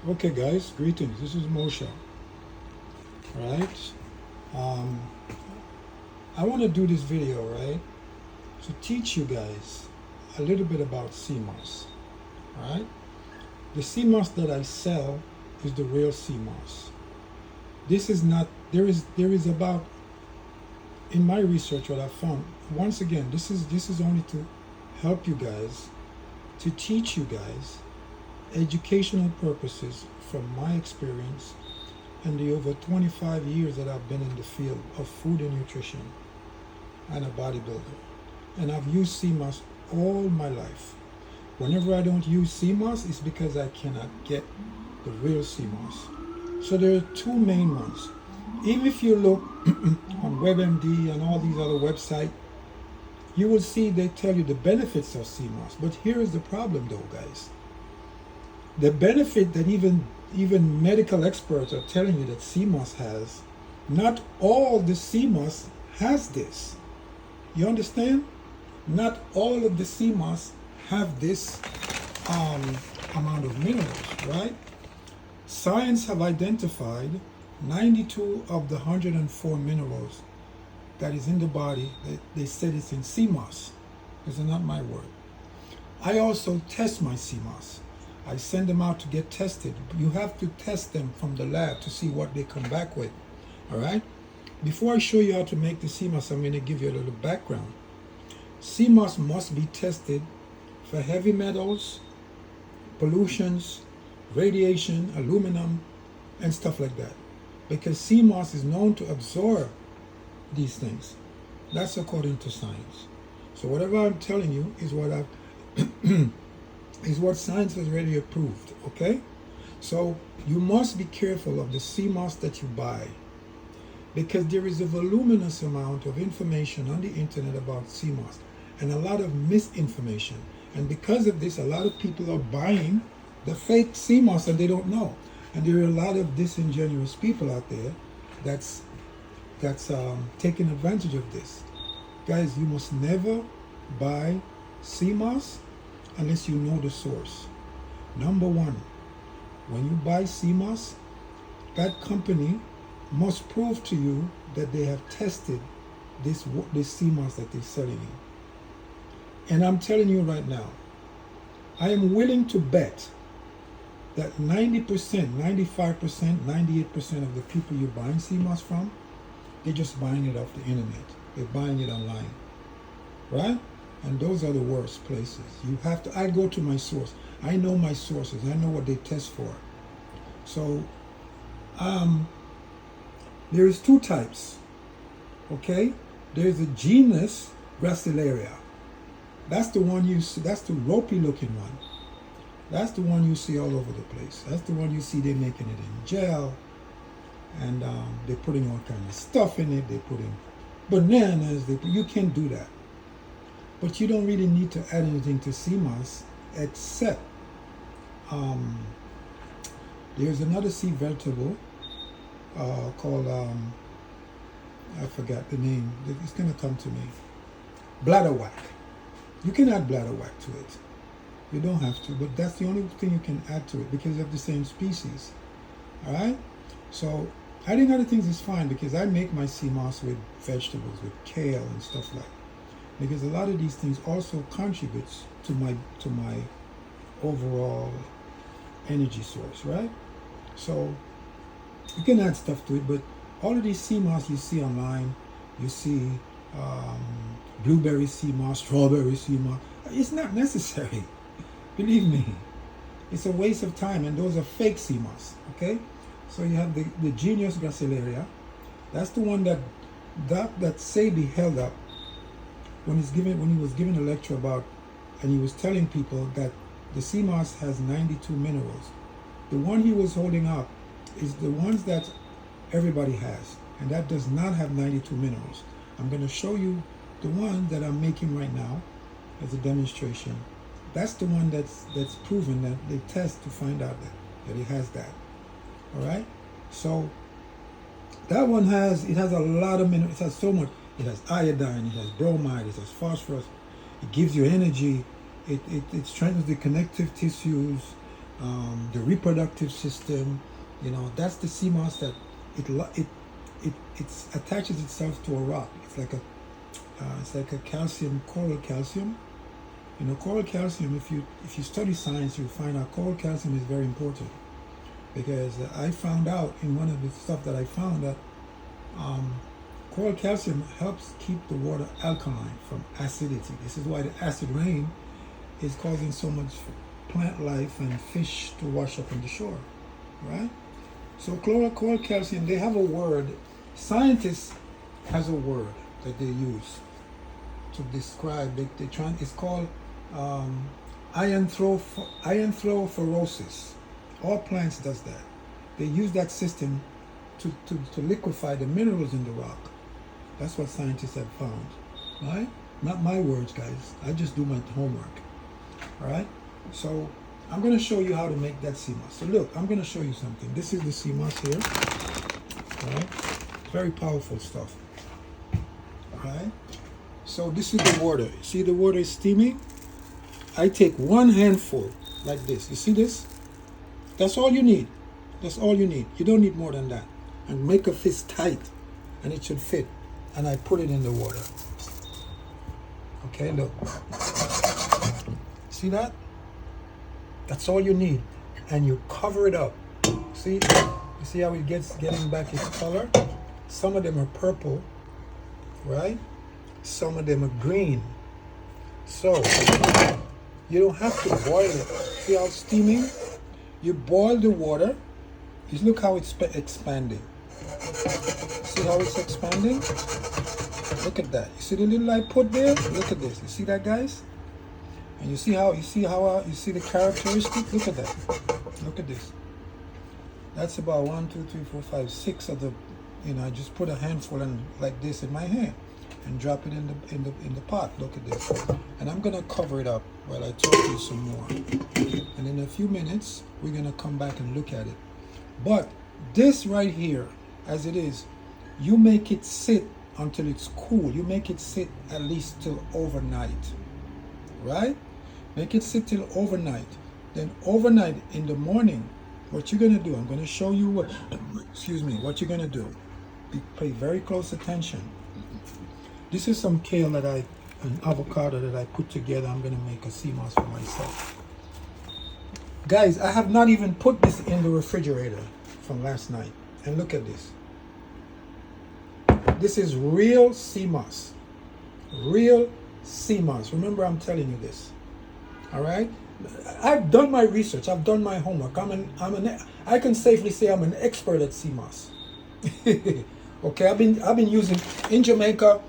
Okay, guys, greetings. This is Moshe. Right? Um, I want to do this video, right, to teach you guys a little bit about CMOS. Right? The CMOS that I sell is the real CMOS. This is not. There is about, in my research, what I found. Once again, this is only to help you guys, to teach you guys, educational purposes from my experience and the over 25 years that I've been in the field of food and nutrition and a bodybuilder. And I've used CMOS all my life. Whenever I don't use CMOS, it's because I cannot get the real CMOS. So there are two main ones. Even if you look on WebMD and all these other websites, you will see they tell you the benefits of CMOS. But here is the problem though, guys. The benefit that even medical experts are telling you that CMOS has, not all the CMOS has this. You understand? Not all of the CMOS have this amount of minerals, right? Science have identified 92 of the 104 minerals that is in the body. They said it's in CMOS. These are not my word. I also test my CMOS. I send them out to get tested. You have to test them from the lab to see what they come back with. All right? Before I show you how to make the CMOS, I'm going to give you a little background. CMOS must be tested for heavy metals, pollutions, radiation, aluminum, and stuff like that. Because CMOS is known to absorb these things. That's according to science. So whatever I'm telling you is what I've is what science has already approved, okay? So you must be careful of the CMOS that you buy, because there is a voluminous amount of information on the internet about CMOS and a lot of misinformation. And because of this, a lot of people are buying the fake CMOS and they don't know. And there are a lot of disingenuous people out there that's taking advantage of this. Guys, you must never buy CMOS unless you know the source. Number one, when you buy CMOS, that company must prove to you that they have tested this CMOS that they're selling you. And I'm telling you right now, I am willing to bet that 90%, 95%, 98% of the people you're buying CMOS from, they're just buying it off the internet. They're buying it online, right? And those are the worst places. You have to, I go to my source. I know my sources. I know what they test for. So, there's two types, okay? There's a genus Gracilaria. That's the one you see, that's the ropey looking one. That's the one you see all over the place. That's the one you see they're making it in gel. And they're putting all kind of stuff in it. They're putting bananas. You can't do that. But you don't really need to add anything to CMOS except there's another sea vegetable called, I forgot the name. It's going to come to me. Bladderwhack. You can add bladderwhack to it. You don't have to, but that's the only thing you can add to it because of the same species. All right? So adding other things is fine because I make my CMOS with vegetables, with kale and stuff like that. Because a lot of these things also contributes to my overall energy source, right? So you can add stuff to it, but all of these CMOS you see online, you see blueberry CMOS, strawberry CMOS, it's not necessary. Believe me, it's a waste of time, and those are fake CMOS, okay? So you have the genus Gracilaria. That's the one that Sabi held up when he was giving a lecture about, and he was telling people that the CMOS has 92 minerals. The one he was holding up is the ones that everybody has, and that does not have 92 minerals. I'm going to show you the one that I'm making right now as a demonstration. That's the one that's proven, that they test to find out that it has that. All right? So that one has a lot of minerals. It has so much. It has iodine, it has bromide, it has phosphorus. It gives you energy. It strengthens the connective tissues. the reproductive system. You know, that's the sea moss that it attaches itself to a rock. It's like a calcium, coral calcium. You know, coral calcium, if you study science, you'll find out coral calcium is very important, because I found out in one of the stuff that I found that coral calcium helps keep the water alkaline from acidity. This is why the acid rain is causing so much plant life and fish to wash up on the shore, right? So coral calcium, they have a word. Scientists has a word that they use to describe it. It's called iontrophoresis. All plants does that. They use that system to liquefy the minerals in the rock. That's what scientists have found, right? Not my words, guys. I just do my homework, all right? So I'm going to show you how to make that sea moss. So look, I'm going to show you something. This is the sea moss here, all right? Very powerful stuff, all right? So this is the water. See, the water is steaming. I take one handful like this. You see this? That's all you need. That's all you need. You don't need more than that. And make a fist tight, and it should fit. And I put it in the water. Okay, look. See that? That's all you need. And you cover it up. See? You see how it getting back its color? Some of them are purple, right? Some of them are green. So you don't have to boil it. See how it's steaming? You boil the water. Just look how it's expanding. See how it's expanding? Look at that. You see the little I put there? Look at this. You see that, guys? And you see the characteristic? Look at that. Look at this. That's about 1, 2, 3, 4, 5, 6 of the, I just put a handful and like this in my hand and drop it in the pot. Look at this. And I'm gonna cover it up while I talk to you some more. And in a few minutes, we're gonna come back and look at it. But this right here, as it is, you make it sit until it's cool. You make it sit at least till overnight, right? Make it sit till overnight. Then overnight in the morning, what you're gonna do, I'm gonna show you what you're gonna do. Pay very close attention. This is some kale an avocado that I put together. I'm gonna make a sea moss for myself. Guys, I have not even put this in the refrigerator from last night. And look at this. This is real sea moss. Real sea moss. Remember, I'm telling you this. All right? I've done my research. I've done my homework. I can safely say I'm an expert at sea moss. Okay, I've been using in Jamaica.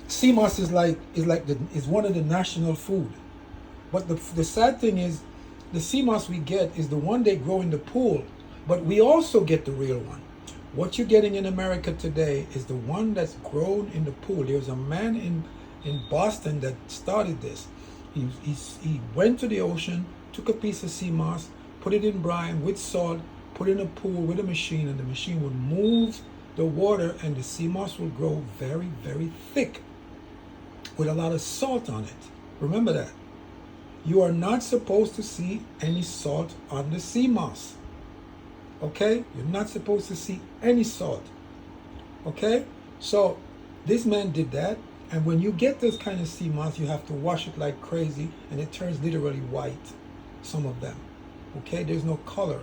Sea moss is one of the national food. But the sad thing is, the sea moss we get is the one they grow in the pool, but we also get the real one. What you're getting in America today is the one that's grown in the pool. There's a man in Boston that started this. He went to the ocean, took a piece of sea moss, put it in brine with salt, put it in a pool with a machine, and the machine would move the water, and the sea moss will grow very, very thick with a lot of salt on it. Remember that. You are not supposed to see any salt on the sea moss. Okay? You're not supposed to see any salt. Okay? So this man did that. And when you get this kind of sea moss, you have to wash it like crazy, and it turns literally white. Some of them. Okay? There's no color.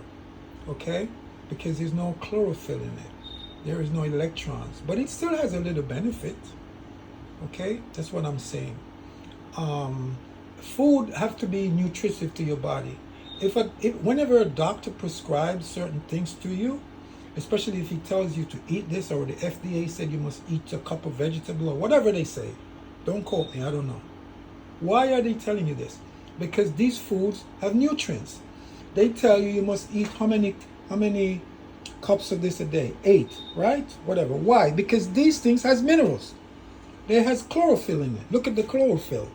Okay? Because there's no chlorophyll in it. There is no electrons. But it still has a little benefit. Okay? That's what I'm saying. Food have to be nutritive to your body. Whenever a doctor prescribes certain things to you, especially if he tells you to eat this, or the FDA said you must eat a cup of vegetable, or whatever they say, don't quote me, I don't know. Why are they telling you this? Because these foods have nutrients. They tell you must eat how many cups of this a day? 8, right? Whatever. Why? Because these things has minerals. They has chlorophyll in it. Look at the chlorophyll.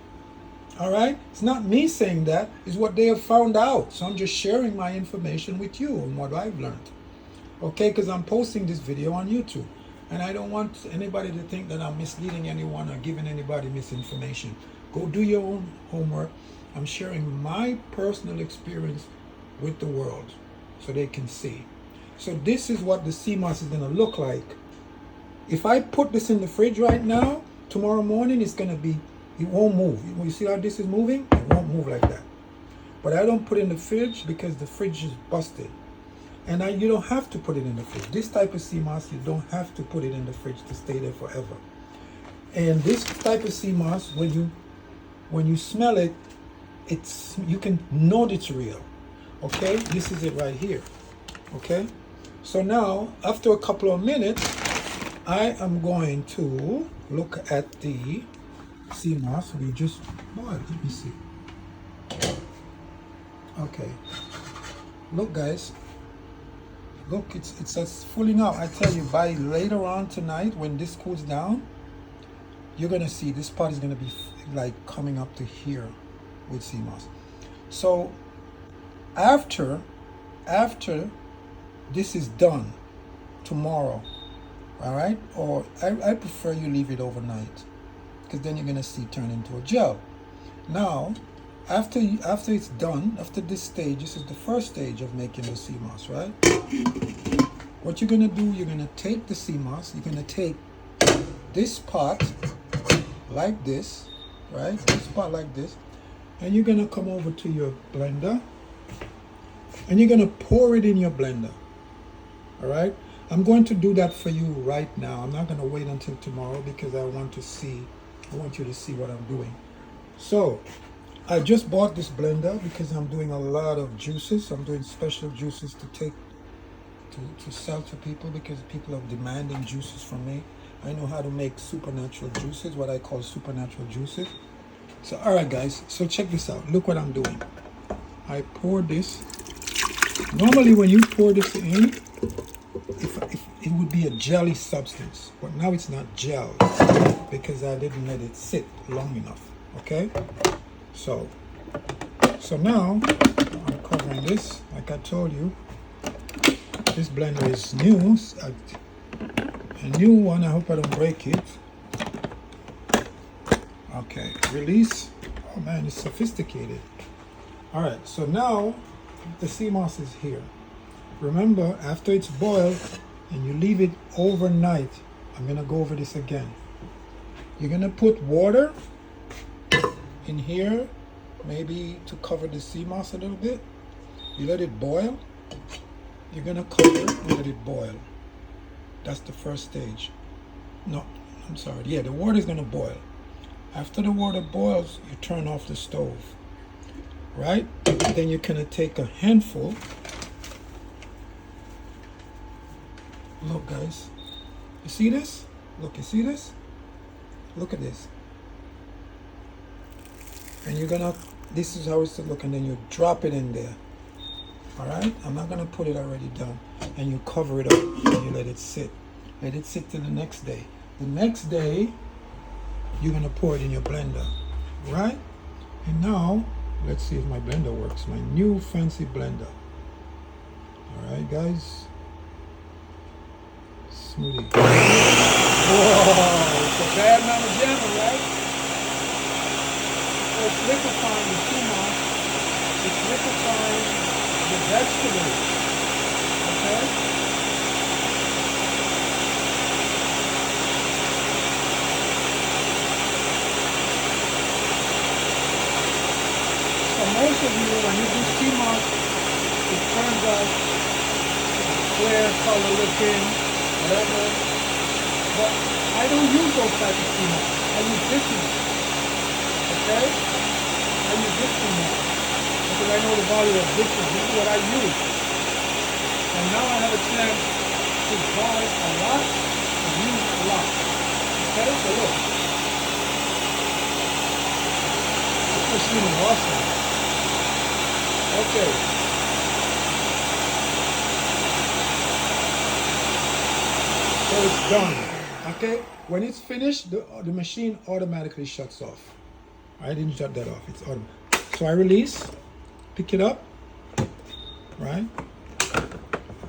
All right? It's not me saying that. It's what they have found out. So I'm just sharing my information with you and what I've learned. Okay? Because I'm posting this video on YouTube. And I don't want anybody to think that I'm misleading anyone or giving anybody misinformation. Go do your own homework. I'm sharing my personal experience with the world so they can see. So this is what the sea moss is going to look like. If I put this in the fridge right now, tomorrow morning it's going to be, it won't move. You see how this is moving? It won't move like that. But I don't put it in the fridge because the fridge is busted. And you don't have to put it in the fridge. This type of sea moss, you don't have to put it in the fridge to stay there forever. And this type of sea moss, when you smell it, you can know it's real. Okay, this is it right here. Okay, so now after a couple of minutes, I am going to look at the sea moss we just boiled. Let me see. Okay, look guys, look, it's fulling out. I tell you, by later on tonight when this cools down, you're gonna see this part is gonna be like coming up to here with sea moss. So after this is done tomorrow, all right, or I prefer you leave it overnight, because then you're gonna see it turn into a gel. Now after it's done, after this stage, this is the first stage of making the sea moss, right? What you're gonna do, you're gonna take the sea moss, you're gonna take this pot like this, right? This pot like this, and you're gonna come over to your blender and you're gonna pour it in your blender. All right, I'm going to do that for you right now. I'm not gonna wait until tomorrow because I want you to see what I'm doing. So I just bought this blender because I'm doing a lot of juices. I'm doing special juices to take to sell to people because people are demanding juices from me. I know how to make supernatural juices, what I call supernatural juices. So all right guys, so check this out. Look what I'm doing. I pour this. Normally when you pour this in, if it would be a jelly substance, but now it's not gel because I didn't let it sit long enough. Okay, so now I'm covering this. Like I told you, this blender is new, a new one. I hope I don't break it. Okay, release. Oh man, it's sophisticated. All right, so now the sea moss is here. Remember, after it's boiled and you leave it overnight, I'm gonna go over this again. You're gonna put water in here, maybe to cover the sea moss a little bit. You let it boil. You're gonna cover it and let it boil. That's the first stage. No, I'm sorry. Yeah, the water is gonna boil. After the water boils, you turn off the stove, right? Then you're gonna take a handful. Look guys, you see this? Look, you see this? Look at this. And you're gonna, this is how it's to look, and then you drop it in there. All right, I'm not gonna put it already done. And you cover it up and you let it sit. Let it sit till the next day. The next day, you're gonna pour it in your blender, right? And now, let's see if my blender works. My new fancy blender. All right, guys. Smoothie. Whoa, it's a bad amount of jam, right? So it's liquefying the sea moss. It's liquefying the vegetables. Okay? So most of you, when you do sea moss, it turns out clear color looking, whatever. But I don't use those type of sea moss. I use this one. Okay? I use this one now. Because I know the value of this one. This is what I use. And now I have a chance to buy a lot and use a lot. Okay? So look. This machine is awesome. Okay. So it's done. Okay? When it's finished, the machine automatically shuts off. I didn't shut that off. It's automatic. So I release, pick it up, right?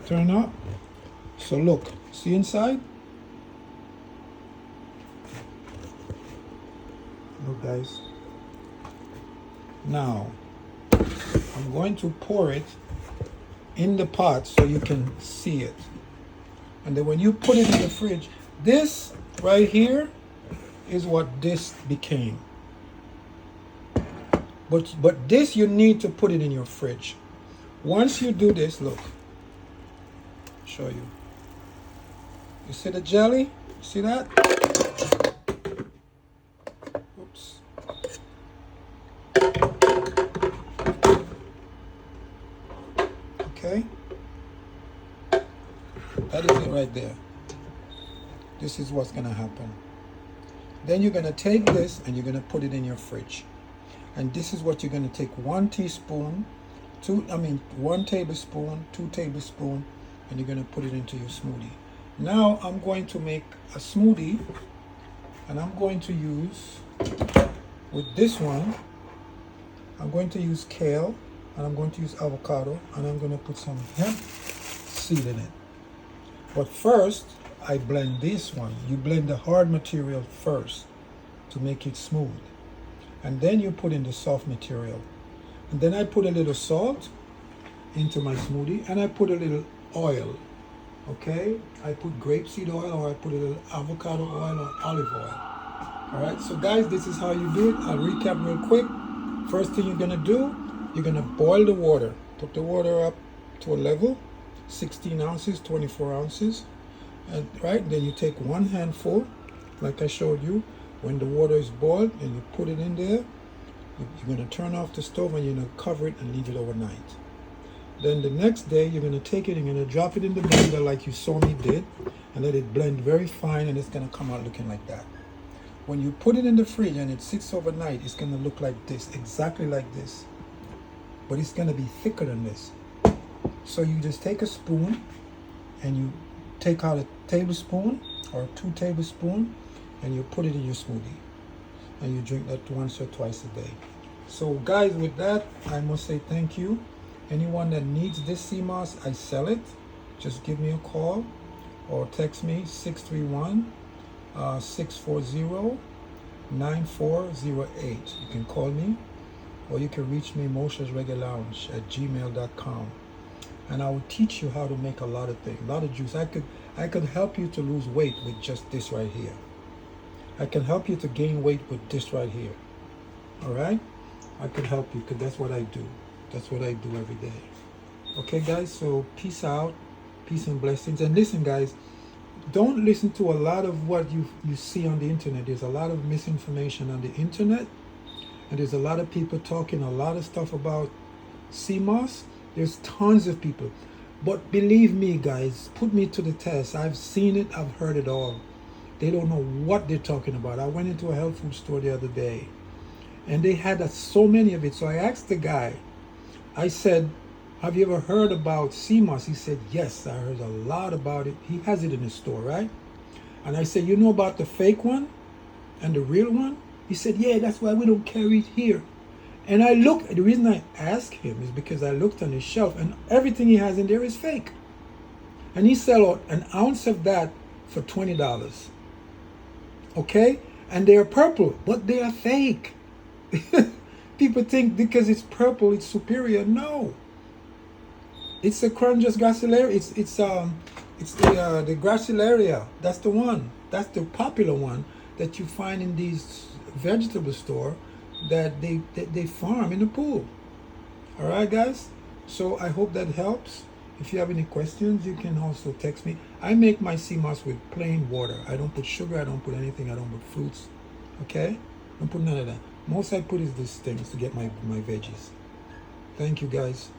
Turn up. So look, see inside? Look guys. Now, I'm going to pour it in the pot so you can see it. And then when you put it in the fridge, this right here is what this became. But this, you need to put it in your fridge. Once you do this, look, I'll show you. You see the jelly? See that? Oops. Okay. That is it right there. This is what's going to happen. Then you're going to take this and you're going to put it in your fridge. And this is what you're going to take: 1 teaspoon, 1 tablespoon, 2 tablespoons, and you're going to put it into your smoothie. Now I'm going to make a smoothie, and I'm going to use, with this one, I'm going to use kale, and I'm going to use avocado, and I'm going to put some hemp seed in it. But first, I blend this one. You blend the hard material first to make it smooth. And then you put in the soft material. And then I put a little salt into my smoothie, and I put a little oil. Okay? I put grapeseed oil, or I put a little avocado oil or olive oil. Alright, so guys, this is how you do it. I'll recap real quick. First thing you're gonna do, you're gonna boil the water. Put the water up to a level, 16 ounces, 24 ounces. And right, then you take 1 handful, like I showed you. When the water is boiled, and you put it in there, you're going to turn off the stove, and you're going to cover it and leave it overnight. Then the next day, you're going to take it and you're going to drop it in the blender like you saw me did, and let it blend very fine, and it's going to come out looking like that. When you put it in the fridge and it sits overnight, it's going to look like this, exactly like this. But it's going to be thicker than this. So you just take a spoon, and you take out a tablespoon or 2 tablespoons, and you put it in your smoothie, and you drink that once or twice a day. So guys, with that, I must say thank you. Anyone that needs this sea moss, I sell it. Just give me a call or text me 631-640-9408. You can call me, or you can reach me moshe'sreggae@gmail.com, and I will teach you how to make a lot of things, a lot of juice. I could help you to lose weight with just this right here. I can help you to gain weight with this right here. All right? I could help you, because that's what I do. That's what I do every day. Okay, guys? So peace out. Peace and blessings. And listen, guys, don't listen to a lot of what you see on the internet. There's a lot of misinformation on the internet. And there's a lot of people talking a lot of stuff about sea moss. There's tons of people. But believe me, guys, put me to the test. I've seen it. I've heard it all. They don't know what they're talking about. I went into a health food store the other day, and they had so many of it. So I asked the guy, I said, have you ever heard about sea moss? He said, yes, I heard a lot about it. He has it in his store, right? And I said, you know about the fake one and the real one? He said, yeah, that's why we don't carry it here. And I looked, the reason I asked him is because I looked on his shelf, and everything he has in there is fake. And he sells an ounce of that for $20. Okay? And they are purple, but they are fake. People think because it's purple, it's superior. No. It's a Cronjus gracilaria. It's the gracilaria. That's the one. That's the popular one that you find in these vegetable store that they farm in the pool. All right, guys? So I hope that helps. If you have any questions, you can also text me. I make my sea moss with plain water. I don't put sugar. I don't put anything. I don't put fruits. Okay? I don't put none of that. Most I put is these things to get my veggies. Thank you, guys.